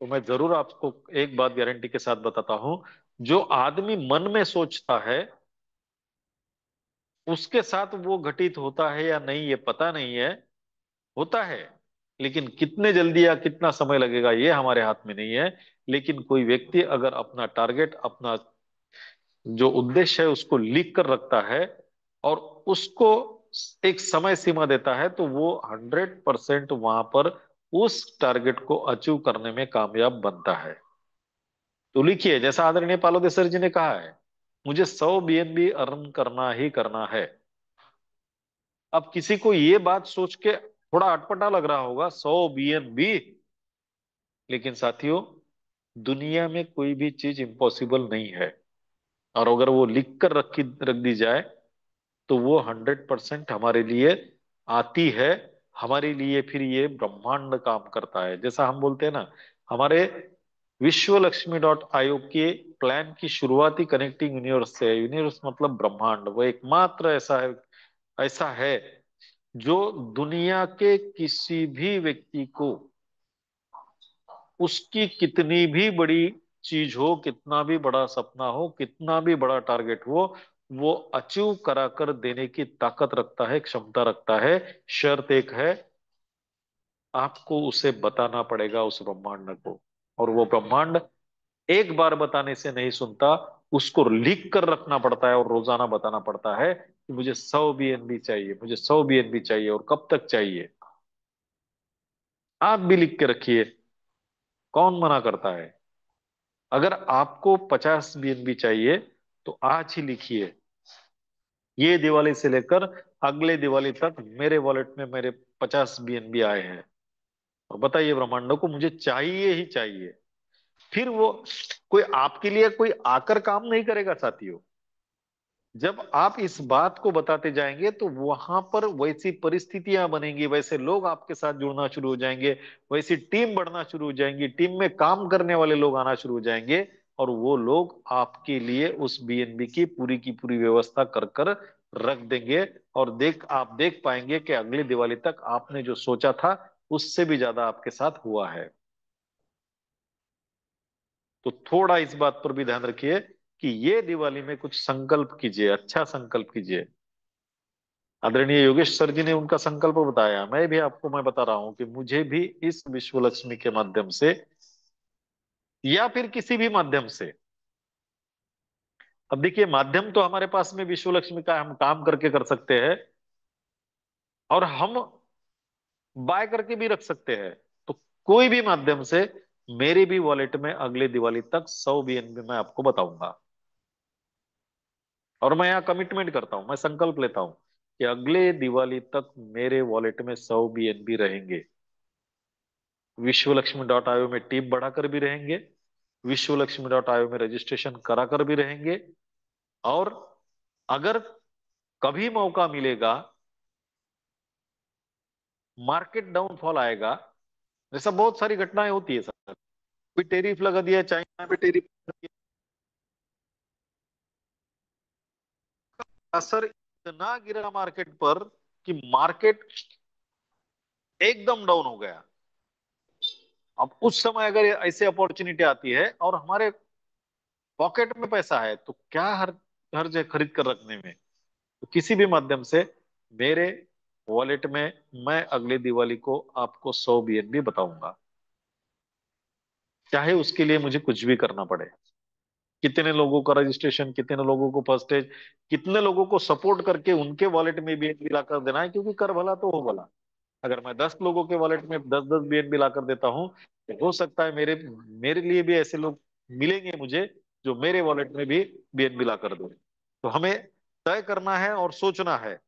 तो मैं जरूर आपको एक बात गारंटी के साथ बताता हूं, जो आदमी मन में सोचता है उसके साथ वो घटित होता है या नहीं ये पता नहीं है, होता है। लेकिन कितने जल्दी या कितना समय लगेगा ये हमारे हाथ में नहीं है। लेकिन कोई व्यक्ति अगर अपना टारगेट, अपना जो उद्देश्य है उसको लिख कर रखता है, और उसको एक समय सीमा देता है, तो वो 100% वहां पर उस टारगेट को अचीव करने में कामयाब बनता है। तो लिखिए, जैसा आदरणीय पालोदे सर जी ने कहा है, मुझे 100 बीएनबी अर्न करना ही करना है। अब किसी को ये बात सोच के थोड़ा अटपटा लग रहा होगा, 100 बीएनबी, लेकिन साथियों, दुनिया में कोई भी चीज इम्पॉसिबल नहीं है। और अगर वो लिख कर रख दी जाए, तो वो 100% हमारे लिए आती है। हमारे लिए फिर ये ब्रह्मांड काम करता है। जैसा हम बोलते हैं ना, हमारे विश्वलक्ष्मी.io के प्लान की शुरुआती कनेक्टिंग यूनिवर्स से है। यूनिवर्स मतलब ब्रह्मांड, वो एकमात्र ऐसा है जो दुनिया के किसी भी व्यक्ति को, उसकी कितनी भी बड़ी चीज हो, कितना भी बड़ा सपना हो, कितना भी बड़ा टारगेट हो, वो अचीव करा कर देने की ताकत रखता है, क्षमता रखता है। शर्त एक है, आपको उसे बताना पड़ेगा उस ब्रह्मांड को। और वो ब्रह्मांड एक बार बताने से नहीं सुनता, उसको लिख कर रखना पड़ता है और रोजाना बताना पड़ता है कि मुझे 100 BNB चाहिए, मुझे 100 BNB चाहिए, और कब तक चाहिए। आप भी लिख के रखिए, कौन मना करता है। अगर आपको 50 BNB चाहिए तो आज ही लिखिए, ये दिवाली से लेकर अगले दिवाली तक मेरे वॉलेट में मेरे 50 BNB आए हैं, और बताइए ब्रह्मांडों को मुझे चाहिए ही चाहिए। फिर वो कोई आपके लिए कोई आकर काम नहीं करेगा साथियों। जब आप इस बात को बताते जाएंगे तो वहां पर वैसी परिस्थितियां बनेंगी, वैसे लोग आपके साथ जुड़ना शुरू हो जाएंगे, वैसी टीम बढ़ना शुरू हो जाएंगी, टीम में काम करने वाले लोग आना शुरू हो जाएंगे, और वो लोग आपके लिए उस बीएनबी की पूरी व्यवस्था कर कर रख देंगे। और आप देख पाएंगे कि अगली दिवाली तक आपने जो सोचा था उससे भी ज्यादा आपके साथ हुआ है। तो थोड़ा इस बात पर भी ध्यान रखिए कि ये दिवाली में कुछ संकल्प कीजिए, अच्छा संकल्प कीजिए। आदरणीय योगेश सर जी ने उनका संकल्प बताया, मैं बता रहा हूं कि मुझे भी इस विश्व लक्ष्मी के माध्यम से या फिर किसी भी माध्यम से, अब देखिए माध्यम तो हमारे पास में विश्व लक्ष्मी का हम काम करके कर सकते हैं, और हम बाय करके भी रख सकते हैं। तो कोई भी माध्यम से मेरे भी वॉलेट में अगले दिवाली तक 100 BNB मैं आपको बताऊंगा। और मैं यहाँ कमिटमेंट करता हूं, मैं संकल्प लेता हूं कि अगले दिवाली तक मेरे वॉलेट में 100 BNB रहेंगे। विश्व लक्ष्मी डॉट आईओ में टीम बढ़ाकर भी रहेंगे, विश्व लक्ष्मी डॉट आईओ में रजिस्ट्रेशन करा कर भी रहेंगे। और अगर कभी मौका मिलेगा, मार्केट डाउनफॉल आएगा, जैसा बहुत सारी घटनाएं होती है सर, कोई टेरिफ लगा दिया, चाइना पे टेरिफ लगा दिया, असर इतना गिरा मार्केट पर कि मार्केट एकदम डाउन हो गया। अब उस समय अगर ऐसे अपॉर्चुनिटी आती है और हमारे पॉकेट में पैसा है तो क्या हर हर्ज है खरीद कर रखने में। तो किसी भी माध्यम से मेरे वॉलेट में मैं अगले दिवाली को आपको 100 BNB बताऊंगा, चाहे उसके लिए मुझे कुछ भी करना पड़े। कितने लोगों का रजिस्ट्रेशन, कितने लोगों को फर्स्टेज, कितने लोगों को सपोर्ट करके उनके वॉलेट में बीएनबी लाकर देना है, क्योंकि कर भला तो हो भला। अगर मैं 10 लोगों के वॉलेट में 10-10 BNB लाकर देता हूँ तो हो सकता है मेरे मेरे लिए भी ऐसे लोग मिलेंगे मुझे जो मेरे वॉलेट में भी बीएनबी लाकर दे। तो हमें तय करना है और सोचना है।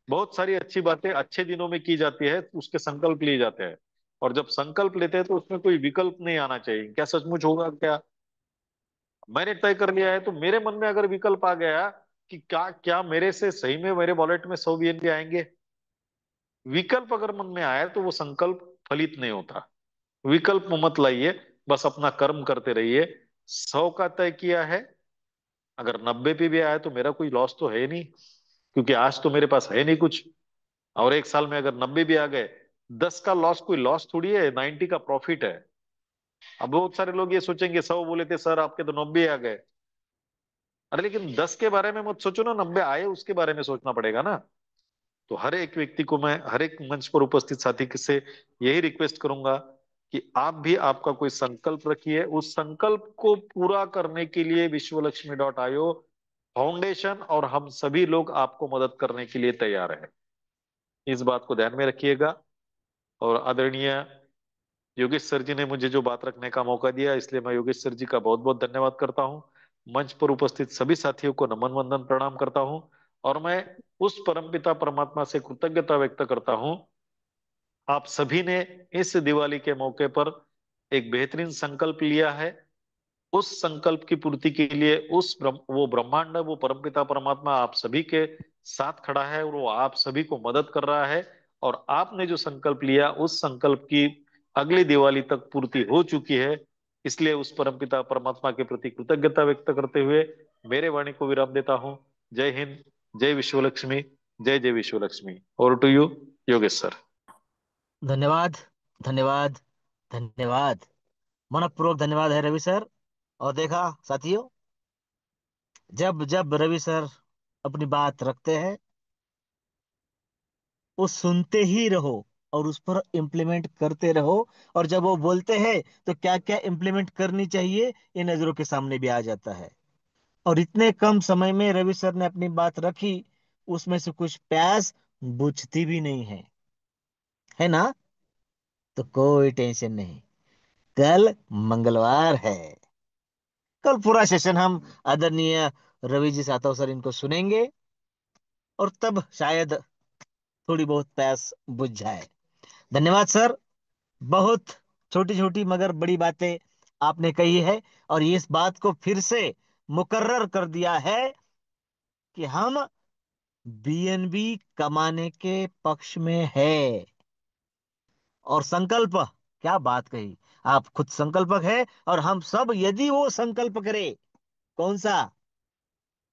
बहुत सारी अच्छी बातें अच्छे दिनों में की जाती है, उसके संकल्प लिए जाते हैं। और जब संकल्प लेते हैं तो उसमें कोई विकल्प नहीं आना चाहिए, क्या सचमुच होगा क्या। मैंने तय कर लिया है तो मेरे मन में अगर विकल्प आ गया कि क्या क्या मेरे से सही में मेरे वॉलेट में 100 BNB आएंगे, विकल्प अगर मन में आया तो वो संकल्प फलित नहीं होता। विकल्प मत लाइए, बस अपना कर्म करते रहिए। 100 का तय किया है, अगर 90 पे भी आया तो मेरा कोई लॉस तो है नहीं, क्योंकि आज तो मेरे पास है नहीं कुछ। और एक साल में अगर 90 भी आ गए, 10 का लॉस कोई लॉस थोड़ी है, 90 का प्रॉफिट है। अब बहुत सारे लोग ये सोचेंगे 100 बोले थे सर आपके तो 90 आ गए। अरे लेकिन 10 के बारे में मत सोचो ना, 90 आए उसके बारे में सोचना पड़ेगा ना। तो हर एक व्यक्ति को मैं, हर एक मंच पर उपस्थित साथी से यही रिक्वेस्ट करूंगा कि आप भी आपका कोई संकल्प रखिए, उस संकल्प को पूरा करने के लिए विश्व लक्ष्मी डॉट आईओ फाउंडेशन और हम सभी लोग आपको मदद करने के लिए तैयार हैं। इस बात को ध्यान में रखिएगा। और आदरणीय योगेश सर जी ने मुझे जो बात रखने का मौका दिया, इसलिए मैं योगेश सर जी का बहुत बहुत धन्यवाद करता हूँ। मंच पर उपस्थित सभी साथियों को नमन वंदन प्रणाम करता हूँ। और मैं उस परमपिता परमात्मा से कृतज्ञता व्यक्त करता हूँ, आप सभी ने इस दिवाली के मौके पर एक बेहतरीन संकल्प लिया है। उस संकल्प की पूर्ति के लिए वो ब्रह्मांड, वो परमपिता परमात्मा आप सभी के साथ खड़ा है और वो आप सभी को मदद कर रहा है। और आपने जो संकल्प लिया उस संकल्प की अगली दिवाली तक पूर्ति हो चुकी है। इसलिए उस परमपिता परमात्मा के प्रति कृतज्ञता व्यक्त करते हुए मेरे वाणी को विराम देता हूँ। जय हिंद, जय विश्व लक्ष्मी, जय जय विश्व लक्ष्मी। और टू यू योगेश सर। धन्यवाद, धन्यवाद, धन्यवाद। मनपूर्वक धन्यवाद है रवि सर। और देखा साथियों, जब जब रवि सर अपनी बात रखते हैं वो सुनते ही रहो। और उस पर इम्प्लीमेंट करते रहो। और जब वो बोलते हैं तो क्या क्या इम्प्लीमेंट करनी चाहिए ये नजरों के सामने भी आ जाता है। और इतने कम समय में रवि सर ने अपनी बात रखी, उसमें से कुछ प्यास बुझती भी नहीं है ना। तो कोई टेंशन नहीं, कल मंगलवार है। कल पूरा सेशन हम आदरणीय रवि जी सातव सर इनको सुनेंगे, और तब शायद थोड़ी बहुत प्यास बुझ जाए। धन्यवाद सर। बहुत छोटी छोटी मगर बड़ी बातें आपने कही है, और ये इस बात को फिर से मुकर्रर कर दिया है कि हम बीएनबी कमाने के पक्ष में है। और संकल्प, क्या बात कही, आप खुद संकल्पक है, और हम सब यदि वो संकल्प करे, कौन सा,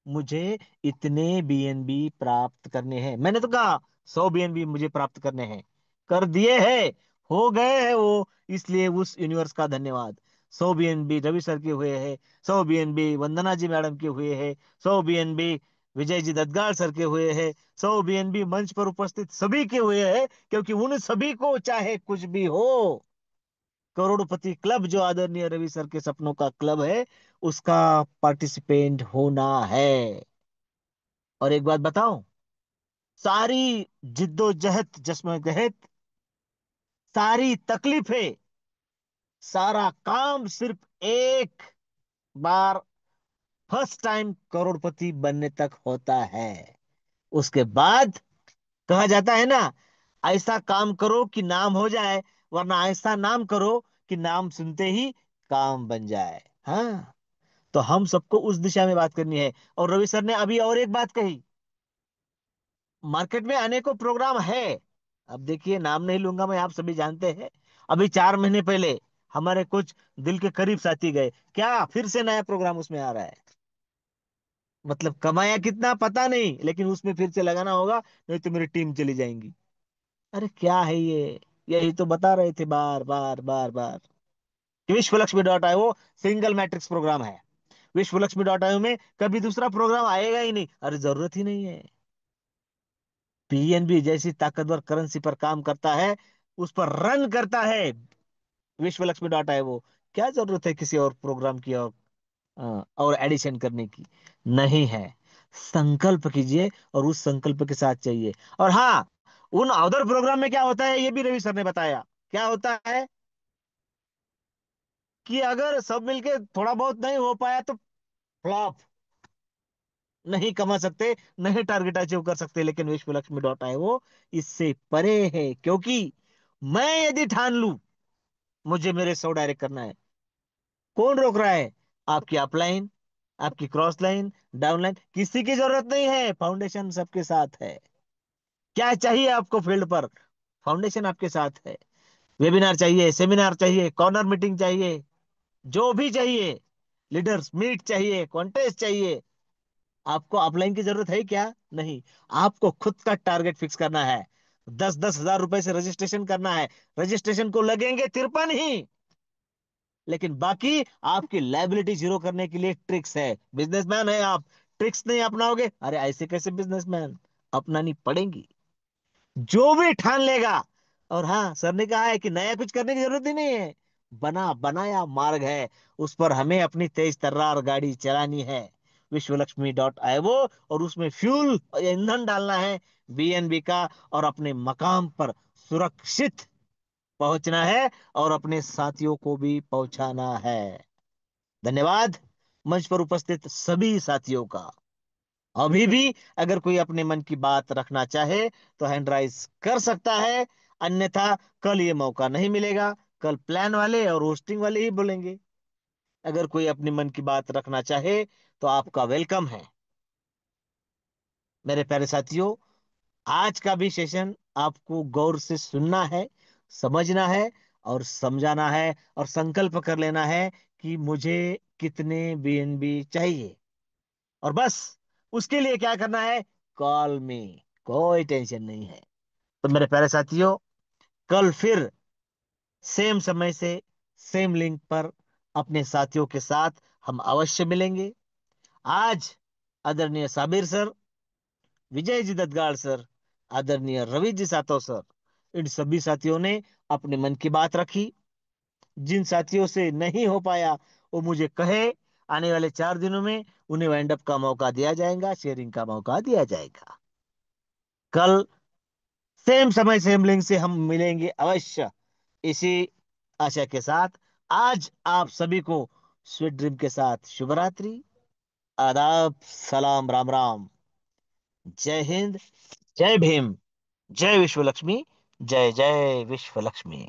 मुझे इतने बीएनबी प्राप्त करने हैं, मैंने तो कहा 100 बीएनबी मुझे प्राप्त करने हैं, कर दिए हैं, हो गए हैं वो। इसलिए उस यूनिवर्स का धन्यवाद। 100 बीएनबी रवि सर के हुए हैं, 100 बीएनबी वंदना जी मैडम के हुए हैं, 100 बीएनबी विजय जी ददगाल सर के हुए हैं, 100 बीएनबी मंच पर उपस्थित सभी के हुए हैं, क्योंकि उन सभी को चाहे कुछ भी हो, करोड़पति क्लब जो आदरणीय रवि सर के सपनों का क्लब है, उसका पार्टिसिपेंट होना है। और एक बात बताऊं, सारी जिद्दोजहद जस्मोजहद, सारी तकलीफें, सारा काम सिर्फ एक बार, फर्स्ट टाइम करोड़पति बनने तक होता है। उसके बाद कहा जाता है ना, ऐसा काम करो कि नाम हो जाए, वरना ऐसा नाम करो कि नाम सुनते ही काम बन जाए। हाँ, तो हम सबको उस दिशा में बात करनी है। और रवि सर ने अभी और एक बात कही, मार्केट में अनेकों प्रोग्राम है। अब देखिए, नाम नहीं लूंगा मैं, आप सभी जानते हैं। अभी 4 महीने पहले हमारे कुछ दिल के करीब साथी गए, क्या फिर से नया प्रोग्राम उसमें आ रहा है। मतलब कमाया कितना पता नहीं, लेकिन उसमें फिर से लगाना होगा, नहीं तो मेरी टीम चली जाएंगी। अरे क्या है ये, यही तो बता रहे थे बार बार बार बार कि Vishwa Lakshmi dot IO single matrix program है। विश्व लक्ष्मी डॉट आईओ में कभी दूसरा प्रोग्राम आएगा ही नहीं, अरे जरूरत ही नहीं है। पीएनबी जैसी ताकतवर करेंसी पर काम करता है, उस पर रन करता है विश्व लक्ष्मी डॉट है वो, क्या जरूरत है किसी और प्रोग्राम की, और एडिशन करने की नहीं है। संकल्प कीजिए, और उस संकल्प के साथ चाहिए। और हाँ, उन अदर प्रोग्राम में क्या होता है ये भी रवि सर ने बताया। क्या होता है कि अगर सब मिलके थोड़ा बहुत नहीं हो पाया तो फ्लॉप, नहीं कमा सकते, नहीं टारगेट अचीव कर सकते। लेकिन विश्व लक्ष्मी डॉट है वो इससे परे है, क्योंकि मैं यदि ठान लूं मुझे मेरे 100 डायरेक्ट करना है, कौन रोक रहा है? आपकी अपलाइन, आपकी क्रॉस लाइन, डाउन लाइन, किसी की जरूरत नहीं है, फाउंडेशन सबके साथ है। क्या चाहिए आपको फील्ड पर? फाउंडेशन आपके साथ है। वेबिनार चाहिए, सेमिनार चाहिए, कॉर्नर मीटिंग चाहिए, जो भी चाहिए, लीडर्स मीट चाहिए, कॉन्टेस्ट चाहिए, आपको अपलाइन की जरूरत है क्या? नहीं। आपको खुद का टारगेट फिक्स करना है। 10-10 हजार रुपए से रजिस्ट्रेशन करना है। रजिस्ट्रेशन को लगेंगे 53 ही, लेकिन बाकी आपकी लाइबिलिटी जीरो करने के लिए ट्रिक्स है। बिजनेसमैन है आप, ट्रिक्स नहीं अपनाओगे, अरे ऐसे कैसे बिजनेसमैन? अपनानी पड़ेंगी। जो भी ठान लेगा। और हाँ, सर ने कहा है कि नया कुछ करने की जरूरत ही नहीं है, बना बनाया मार्ग है, उस पर हमें अपनी तेज तर्रार गाड़ी चलानी है, विश्व लक्ष्मी डॉट आईओ, और उसमें फ्यूल ईंधन डालना है बीएनबी का, और अपने मकाम पर सुरक्षित पहुंचना है, और अपने साथियों को भी पहुंचाना है। धन्यवाद मंच पर उपस्थित सभी साथियों का। अभी भी अगर कोई अपने मन की बात रखना चाहे तो हैंड राइज कर सकता है, अन्यथा कल ये मौका नहीं मिलेगा। कल प्लान वाले और होस्टिंग वाले ही बोलेंगे। अगर कोई अपने मन की बात रखना चाहे तो आपका वेलकम है। मेरे प्यारे साथियों, आज का भी सेशन आपको गौर से सुनना है, समझना है, और समझाना है, और संकल्प कर लेना है कि मुझे कितने बीएनबी चाहिए। और बस उसके लिए क्या करना है, कॉल में, कोई टेंशन नहीं है। तो मेरे प्यारे साथियों, कल फिर सेम समय से सेम लिंक पर अपने साथियों के साथ हम अवश्य मिलेंगे। आज आदरणीय साबिर सर, विजय जी दत्तगाड़ सर, आदरणीय रवि जी सातव सर, इन सभी साथियों ने अपने मन की बात रखी। जिन साथियों से नहीं हो पाया वो मुझे कहे, आने वाले 4 दिनों में उन्हें वाइंड अप का मौका दिया जाएगा, शेयरिंग का मौका दिया जाएगा। कल सेम समय सेम लिंक से हम मिलेंगे अवश्य, इसी आशा के साथ आज आप सभी को स्वीट ड्रीम के साथ शुभ रात्रि, आदाब, सलाम, राम राम। जय हिंद, जय भीम, जय विश्व लक्ष्मी, जय जय विश्व लक्ष्मी।